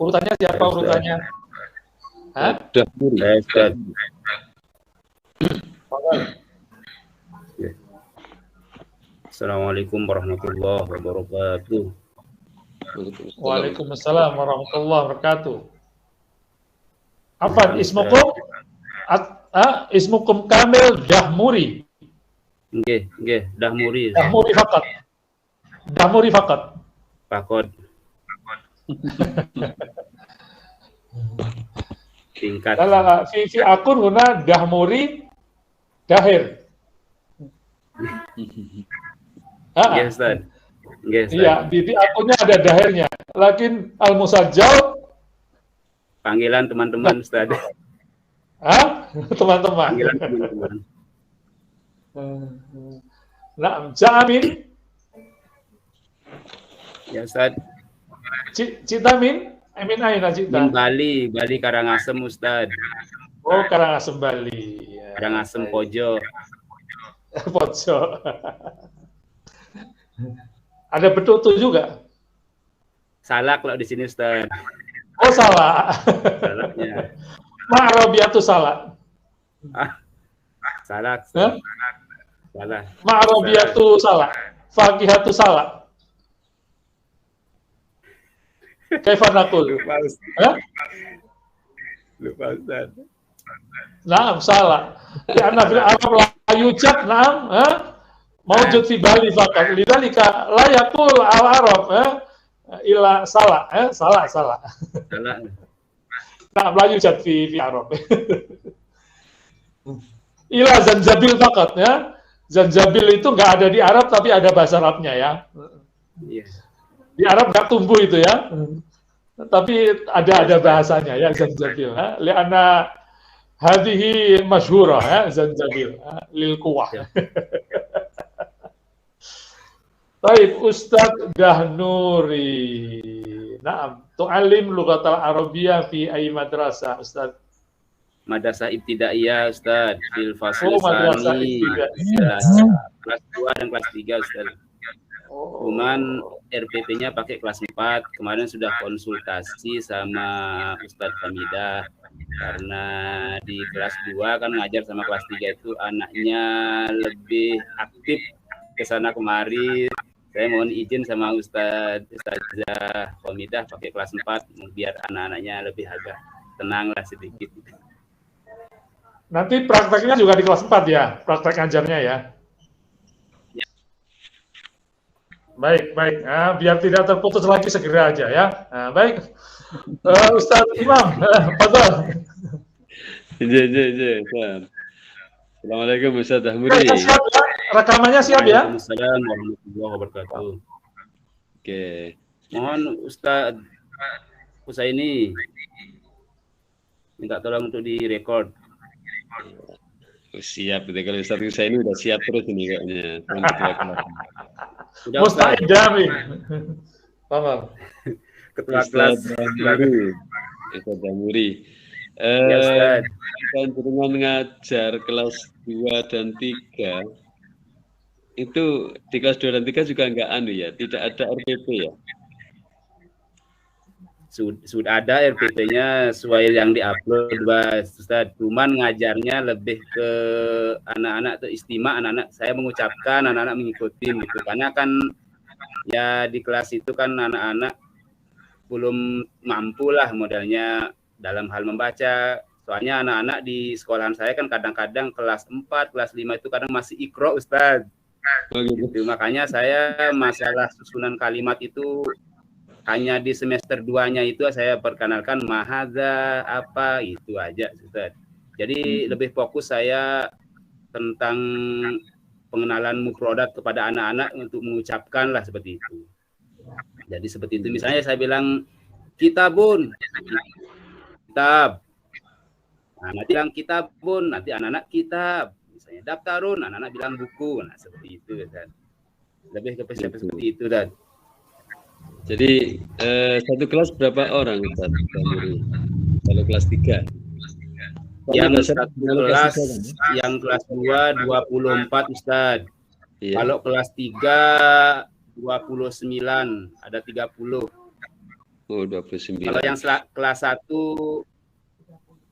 Urutannya siapa urutannya? Hah? Dahmuri. Ustaz. Assalamualaikum warahmatullahi wabarakatuh. Waalaikumsalam warahmatullahi wabarakatuh. Afan, ismukum kamil Dahmuri. Nggih, Dahmuri. Dahmuri fakat. Pakot. Tingkat. Lala, fi akun huna Dahmuri Dahir. Nggih, Ustaz. Iya, di akunnya ada dahirnya. Lakin al-musajjal panggilan teman-teman, Ustaz. Teman-teman. Panggilan teman-teman. Nah, Jamin. Ya, Ustaz. Citamin, Amin Aina Cita. Bali Karangasem, Ustaz. Oh, Karangasem Bali. Ya, Karangasem Pojo. Pojo. Ada betutu juga. Salak kalau di sini, Ustaz. Oh, salah. Salaknya. Ma'arabiyatu salah. Salak. Hah? Salah. Ma'arabiyatu salah. Fakihatu salah. Kaifa naqul? Lupa, Ustaz. Naam, salah. Karena fil Arab la yujad, naam, mawjud fi Bali fakat. Lidzalika la yaqul al-Arab, ila salah, salah. Salah. Naam, la yujad fi Arab. Ila zanjabil fakat, ya. Zanjabil itu nggak ada di Arab tapi ada bahasa Arabnya, ya. Iya. Di Arab nggak tumbuh itu, ya. Tapi ada bahasanya, ya, zanjabil. Li'anna hadhihi masyhurah, zanjabil lil quwwah. Baik, Ustaz Dahnuri. Naam, tu'allim lughatal arabiyyah fi ayyi madrasah, Ustaz? Madrasah Ibtidaiyah, Ustaz. Fil fasl Madrasah tsani. Ibtidaiyah. Kelas 2 dan kelas 3, Ustaz. Cuman RPP-nya pakai kelas 4. Kemarin sudah konsultasi sama Ustadz Hamidah. Karena di kelas 2 kan ngajar sama kelas 3 itu anaknya lebih aktif ke sana kemari. Saya mohon izin sama Ustazah Hamidah pakai kelas 4 biar anak-anaknya lebih agak tenang lah sedikit. Nanti prakteknya juga di kelas 4 ya, praktek ngajarnya ya. Baik. Biar tidak terputus lagi segera aja ya. Baik, Ustadz Imam, betul. Assalamualaikum Ustaz Dahmuri. Siap ya? Rekamannya siap ya? Waalaikumsalam warahmatullahi wabarakatuh. Oke. Mohon Ustaz Husaini minta tolong untuk direkod. Siap, kalau Ustaz Husaini udah siap terus ini kayaknya. Mustahil jamin. Paham. Ketua kelas Ustaz Dahmuri. Ya, Ustaz. Dengan ngajar kelas 2 dan 3 itu di kelas 2 dan 3 juga enggak ya, tidak ada RPP ya? Sudah ada RPP-nya sesuai yang diupload, Ustaz. Cuman ngajarnya lebih ke anak-anak itu istimewa, anak-anak saya mengucapkan, anak-anak mengikuti gitu. Karena kan ya di kelas itu kan anak-anak belum mampu lah modelnya dalam hal membaca. Soalnya anak-anak di sekolahan saya kan kadang-kadang kelas 4, kelas 5 itu kadang masih ikro, Ustaz. Gitu. Makanya saya masalah susunan kalimat itu hanya di semester 2-nya itu saya perkenalkan mahadza apa itu aja, Ustaz. Jadi lebih fokus saya tentang pengenalan mufradat kepada anak-anak untuk mengucapkan lah seperti itu. Jadi seperti itu. Misalnya saya bilang kitabun, kitab. Nah, nanti bilang kitabun, nanti anak-anak kitab. Misalnya daftarun, anak-anak bilang buku. Nah, seperti itu, Ustaz. Lebih ke seperti itu, dan jadi satu kelas berapa orang Ustaz? Kalau kelas 3? Yang kelas 2 24 Ustaz. Iya. Kalau kelas 3 29, ada 30. Oh, 29. Kalau yang kelas 1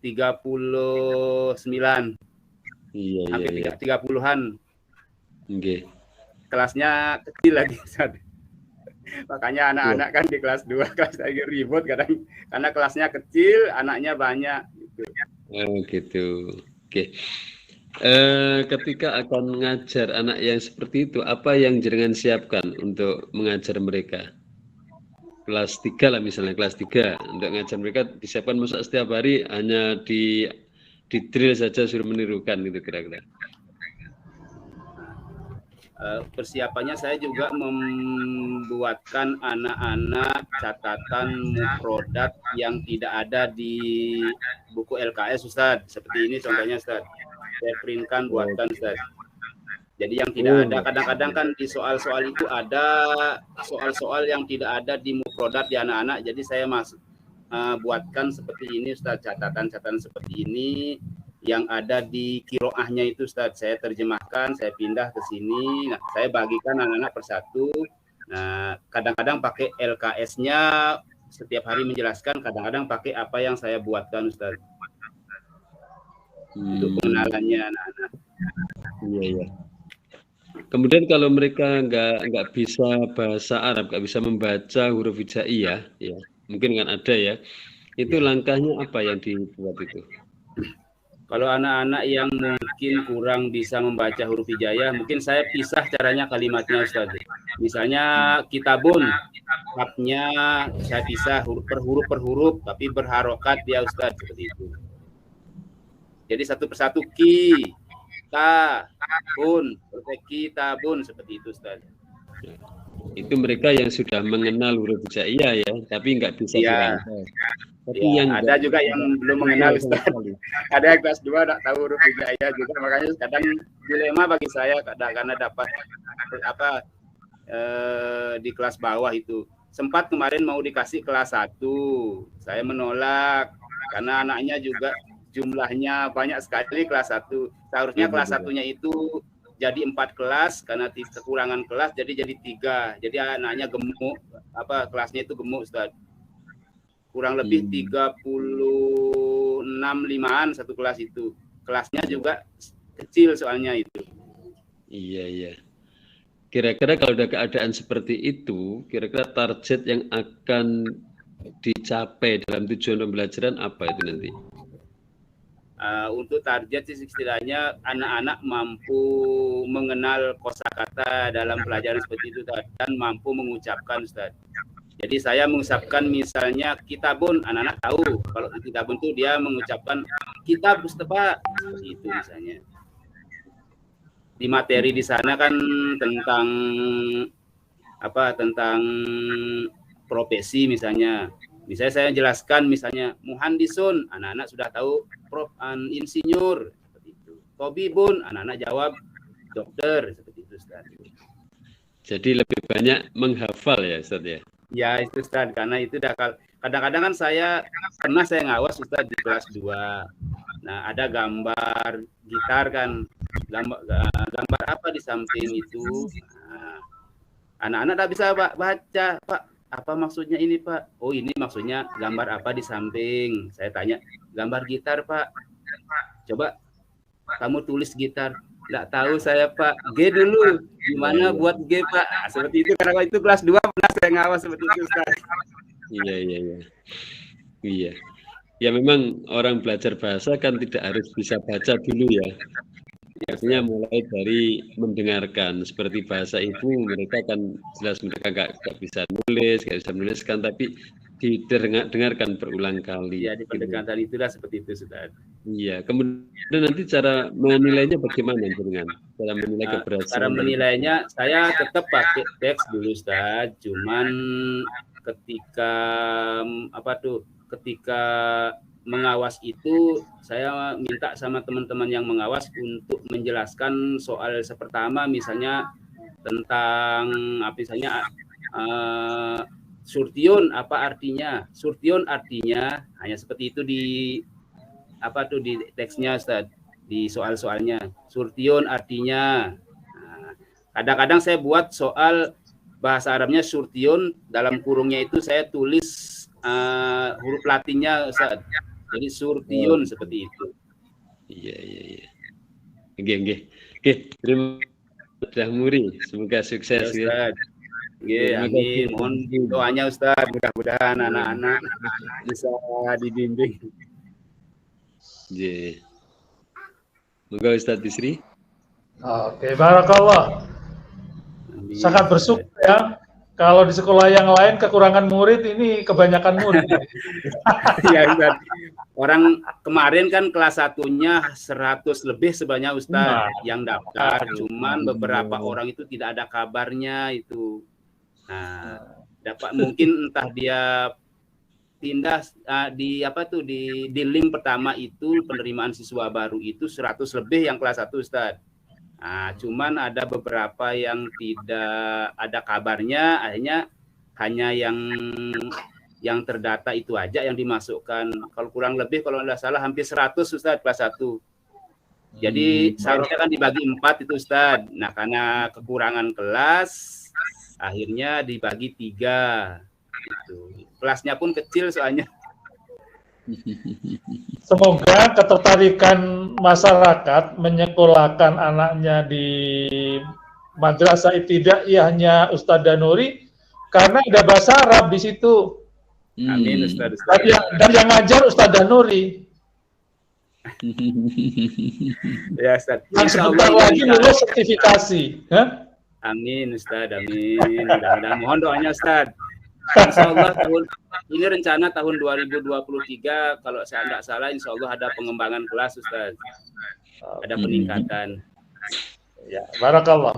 39. Iya, hampir iya. 30-an. Okay. Kelasnya kecil lagi, Ustaz. Makanya anak-anak kan di kelas 2, kelas 3 ribut kadang karena kelasnya kecil, anaknya banyak gitu. Oh, gitu. Oke. Ketika akan mengajar anak yang seperti itu, apa yang jenengan siapkan untuk mengajar mereka? Kelas 3 lah misalnya, kelas 3 untuk mengajar mereka disiapkan masa setiap hari hanya di drill saja suruh menirukan gitu kira-kira. Persiapannya saya juga membuatkan anak-anak catatan mufrodat yang tidak ada di buku LKS, Ustaz. Seperti ini contohnya, Ustaz. Saya printkan, buatkan, Ustaz. Jadi yang tidak ada, kadang-kadang kan di soal-soal itu ada soal-soal yang tidak ada di mufrodat di anak-anak. Jadi saya buatkan seperti ini, Ustaz. Catatan-catatan seperti ini yang ada di kiroahnya itu, Ustaz. Saya terjemahkan, saya pindah ke sini. Nah, saya bagikan anak-anak persatu. Nah, kadang-kadang pakai LKS-nya setiap hari menjelaskan, kadang-kadang pakai apa yang saya buatkan, Ustaz. Untuk pengenalannya anak-anak. Iya, iya. Kemudian kalau mereka nggak bisa bahasa Arab, nggak bisa membaca huruf hijaiyah, ya mungkin kan ada ya. Itu langkahnya apa yang dibuat itu? Kalau anak-anak yang mungkin kurang bisa membaca huruf hijaiyah, mungkin saya pisah caranya kalimatnya, Ustaz. Misalnya kitabun, habnya saya pisah per huruf, tapi berharokat dia, Ustaz, seperti itu. Jadi satu persatu ki, ta, bun, kitabun, seperti itu, Ustaz. Itu mereka yang sudah mengenal huruf hijaiyah ya, tapi nggak bisa dirangkai. Tapi ya, yang ada juga yang belum mengenal, Ustaz. Ada yang kelas 2 tidak tahu huruf hijaiyah juga, makanya kadang dilema bagi saya karena dapat di kelas bawah itu. Sempat kemarin mau dikasih kelas 1, saya menolak karena anaknya juga jumlahnya banyak sekali kelas 1. Seharusnya kelas 1-nya itu jadi 4 kelas, karena kekurangan kelas jadi 3. Jadi anaknya gemuk, kelasnya itu gemuk, Ustaz. Kurang lebih 36-5an satu kelas itu. Kelasnya juga kecil soalnya itu. Iya, iya. Kira-kira kalau ada keadaan seperti itu, kira-kira target yang akan dicapai dalam tujuan pembelajaran apa itu nanti? Untuk target sih istilahnya anak-anak mampu mengenal kosakata dalam pelajaran seperti itu dan mampu mengucapkan, Ustaz. Jadi saya mengucapkan misalnya kitabun, anak-anak tahu kalau kitabun itu dia mengucapkan kitab, Pak, seperti itu misalnya. Di materi di sana kan tentang tentang profesi misalnya. Misalnya saya jelaskan misalnya muhandisun, anak-anak sudah tahu prof insinyur seperti itu. Tobibun, anak-anak jawab dokter seperti itu, Ustaz. Jadi lebih banyak menghafal ya, Ustaz ya. Ya itu, Ustaz, karena itu kadang-kadang kan saya ngawas, Ustaz, di kelas 2. Nah, ada gambar gitar kan, gambar apa di samping itu. Nah, anak-anak tak bisa baca, Pak. Apa maksudnya ini, Pak? Oh, ini maksudnya gambar apa di samping. Saya tanya, gambar gitar, Pak. Coba kamu tulis gitar. Nggak tahu saya, Pak. G dulu. Gimana buat G, Pak? Nah, seperti itu. Karena itu kelas 2 pernah saya ngawas seperti itu, Ustaz. Iya, iya, iya. Iya. Ya memang orang belajar bahasa kan tidak harus bisa baca dulu ya. Artinya mulai dari mendengarkan. Seperti bahasa ibu, mereka kan jelas mereka nggak bisa nulis, nggak bisa menuliskan, tapi didengarkan berulang kali. Ya, di pendekatan itulah seperti itu, Ustaz. Iya, kemudian nanti cara menilainya bagaimana dengan cara menilai keberhasilan? Cara menilainya saya tetap pakai teks dulu, Ustaz. Cuman ketika mengawas itu saya minta sama teman-teman yang mengawas untuk menjelaskan soal pertama misalnya tentang surtion apa artinya. Surtion artinya hanya seperti itu di teksnya, Ustaz, di soal-soalnya. Surtion artinya. Nah, kadang-kadang saya buat soal bahasa Arabnya surtion, dalam kurungnya itu saya tulis huruf Latinnya Ustaz. Jadi Surtiun seperti itu. Iya. Oke, terima kasih Muri. Semoga sukses ya. Ustaz. Amin. Mohon doanya Ustaz. Mudah-mudahan anak-anak bisa dibimbing. Iya. Semoga Ustaz Bisri. Oke, barakallah. Sangat bersyukur ya. Kalau di sekolah yang lain kekurangan murid, ini kebanyakan murid. Ya Ustaz. Orang kemarin kan kelas 1-nya 100 lebih sebanyak Ustaz yang daftar. Cuman beberapa orang itu tidak ada kabarnya itu. Nah, dapat mungkin entah dia pindah di link pertama itu penerimaan siswa baru itu 100 lebih yang kelas 1 Ustaz. Nah, cuman ada beberapa yang tidak ada kabarnya, akhirnya hanya yang terdata itu aja yang dimasukkan. Kalau kurang lebih kalau tidak salah hampir 100 Ustaz kelas 1. Jadi seharusnya kan dibagi 4 itu Ustaz. Nah, karena kekurangan kelas akhirnya dibagi 3 gitu. Kelasnya pun kecil soalnya. Semoga ketertarikan masyarakat menyekolahkan anaknya di Madrasah Ibtidaiyahnya Ustadz Danuri karena ada bahasa Arab di situ. Amin Ustadz. Dan yang ngajar Ustadz Danuri. Ya Ustadz. Yang sebentar lagi lulus sertifikasi. Amin Ustadz, amin. Mudah-mudahan mohon doanya Ustadz. Insya Allah ini rencana tahun 2023 kalau saya tidak salah Insya Allah ada pengembangan kelas Ustaz, ada peningkatan. Ya, barakallah.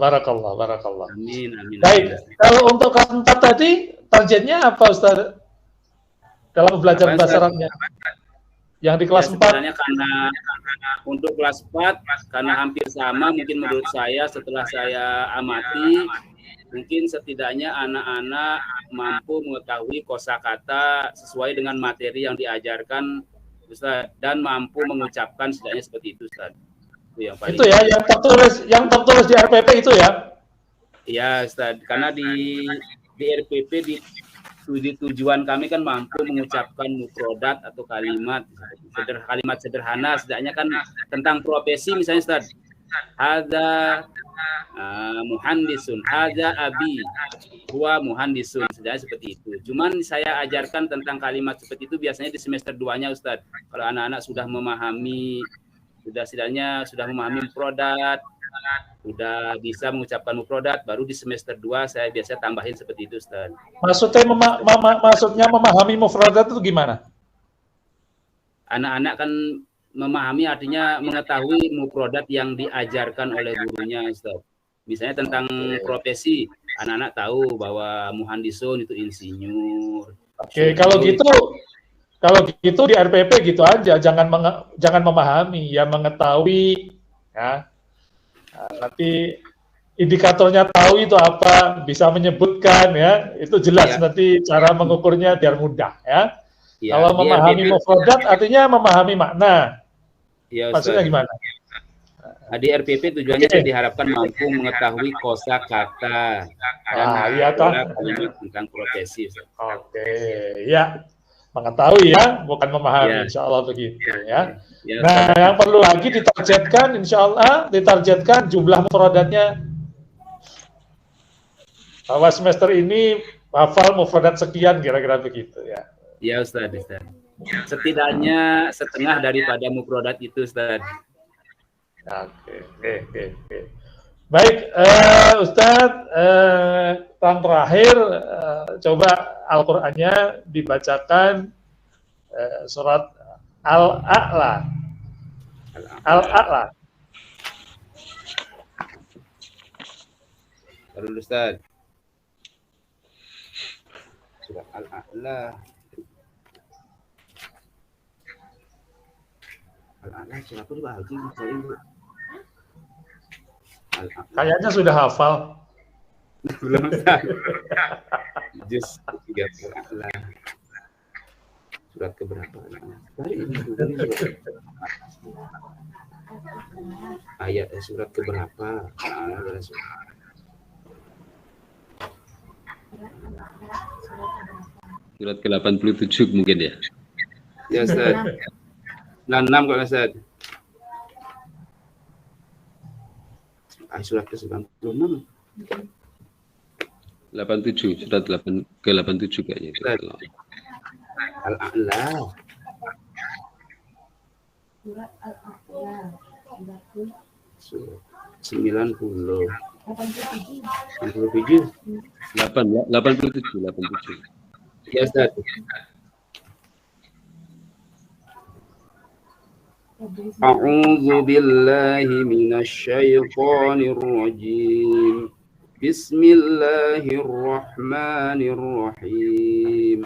Amin. Baik, kalau untuk kelas 4 tadi targetnya apa Ustaz? Dalam belajar bahasa Arabnya? Yang di kelas 4? Sebenarnya karena untuk kelas 4 karena hampir sama mungkin menurut saya setelah saya amati. Mungkin setidaknya anak-anak mampu mengetahui kosakata sesuai dengan materi yang diajarkan Ustaz, dan mampu mengucapkan setidaknya seperti itu Ustaz. Itu ya yang tertulis di RPP itu ya? Iya Ustaz, karena di RPP di tujuan kami kan mampu mengucapkan mufrodat atau kalimat sederhana setidaknya kan tentang profesi misalnya Ustaz. Hadza muhandisun, hadza abi huwa muhandisun, sedang seperti itu. Cuman saya ajarkan tentang kalimat seperti itu biasanya di semester 2-nya Ustadz. Kalau anak-anak sudah memahami, sudah memahami mufrodat, sudah bisa mengucapkan mufrodat, baru di semester 2 saya biasanya tambahin seperti itu Ustadz. Maksudnya memahami mufrodat itu gimana? Anak-anak kan memahami artinya mengetahui mufrodat yang diajarkan oleh gurunya Ustaz. Misalnya tentang profesi, anak-anak tahu bahwa muhandisun itu insinyur. Oke, kalau gitu di RPP gitu aja, jangan memahami, ya mengetahui ya. Nah, nanti indikatornya tahu itu apa, bisa menyebutkan ya, itu jelas nanti cara mengukurnya biar mudah ya. Kalau memahami mufrodat artinya memahami makna. Ya, maksudnya gimana? Di RPP tujuannya diharapkan mampu mengetahui kosakata dan kalimat tentang profesi. Oke, ya mengetahui ya, bukan memahami. Insya Allah begitu ya. Nah, yang perlu lagi ditargetkan, Insya Allah ditargetkan jumlah mufrodatnya. Bahwa semester ini hafal mufrodat sekian, kira-kira begitu ya. Ya Ustaz. Setidaknya setengah daripada mufrodat itu Ustaz. Oke. Baik, Ustadz, yang terakhir coba Al-Qur'annya dibacakan surat Al-A'la. Al-A'la. Terus Ustaz. Surat Al-A'la. Al-A'la siapa dibagi kayaknya sudah hafal. Belum. Juz 30 Al-A'la. Surat keberapa? Ayat surat keberapa? Surat ke-87 mungkin ya. Ya Ustaz. 96 kalau Ustaz. Surat ke-96. 87, surat ke-87 kayaknya. Al-A'la. Surat Al-A'la. 90. 87. 87. Ya Ustaz. A'udzu billahi minasy syaithanir rajim. Bismillahirrahmanirrahim.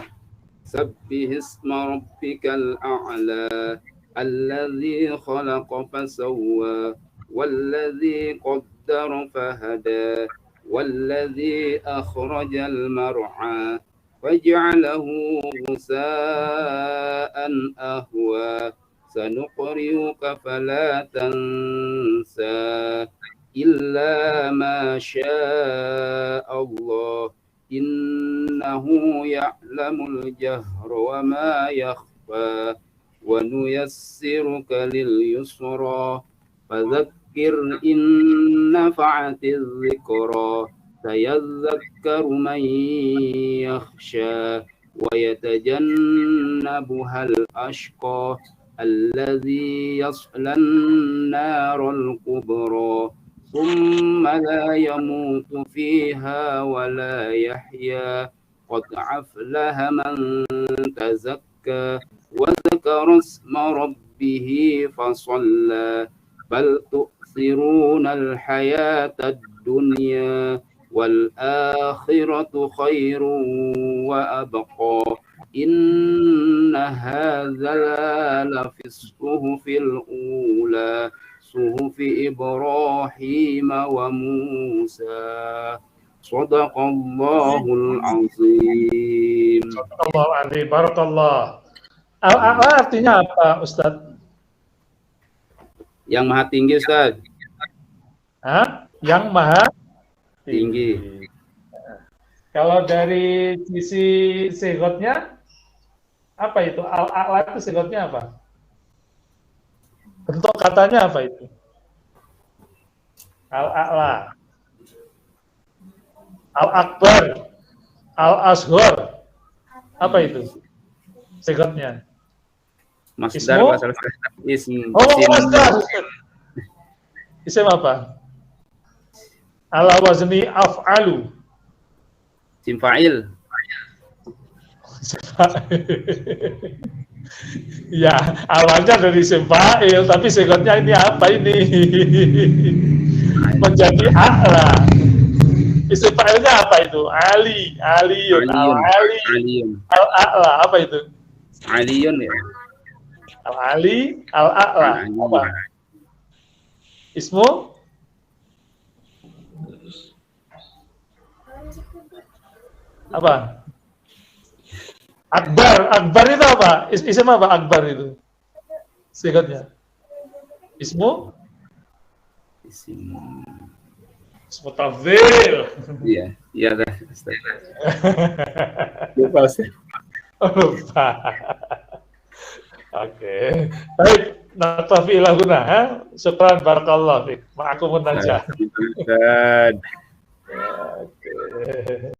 Sabbihisma rabbikal a'la alladzi khalaqa fasawwa والذي قدر فهدى والذي أخرج المرعى فجعله غثاء أهوى سنقرئك فلا تنسى إلا ما شاء الله إنه يعلم الجهر وما يخفى ونيسرك لليسرى فذكر إن نفعت الذكرى سيذكر من يخشى ويتجنبها الأشقى الذي يصلى النار الكبرى ثم لا يموت فيها ولا يحيا قد أفلح من تزكى وذكر اسم ربه فصلى بل تؤثرون الحياة الدنيا والآخرة خير وأبقى إن هذا لفي الصحف الأولى صحف إبراهيم وموسى صدق الله العظيم. Sadaqallahul azim. Barakallah. Al-A'la artinya apa, Ustaz? Yang maha tinggi, Ustaz. Hah? Yang maha Tinggi. Kalau dari sisi sigotnya, apa itu? Al-A'la itu sigotnya apa? Bentuk katanya apa itu? Al-A'la, Al-Akbar, Al-Ashhar, apa itu sigotnya? Masdar Ismu? bahasa ism. Oh, masdar. Isim apa? Ala wazni af'alu. Isim fa'il. Ya, awalnya dari isim fa'il, tapi sigotnya ini apa ini? Menjadi a'la. Isim fa'ilnya apa itu? Ali, Aliyun, Al-Ali, Aliyun. Al-A'la, apa itu? Aliyun ya. Al-Ali, Al-A'la, apa? Ismu? Apa? Akbar, Akbar itu apa? Isim apa Akbar itu? Sigotnya. Ismu? Ismu tafdhil. Iya, iya dah. Lupa Ustaz. Oh, lupa. Oke. Baik, naktafi ila huna, ha? Syukran barakallahu fiik. Ma'akumun najah. Ustaz. Oke.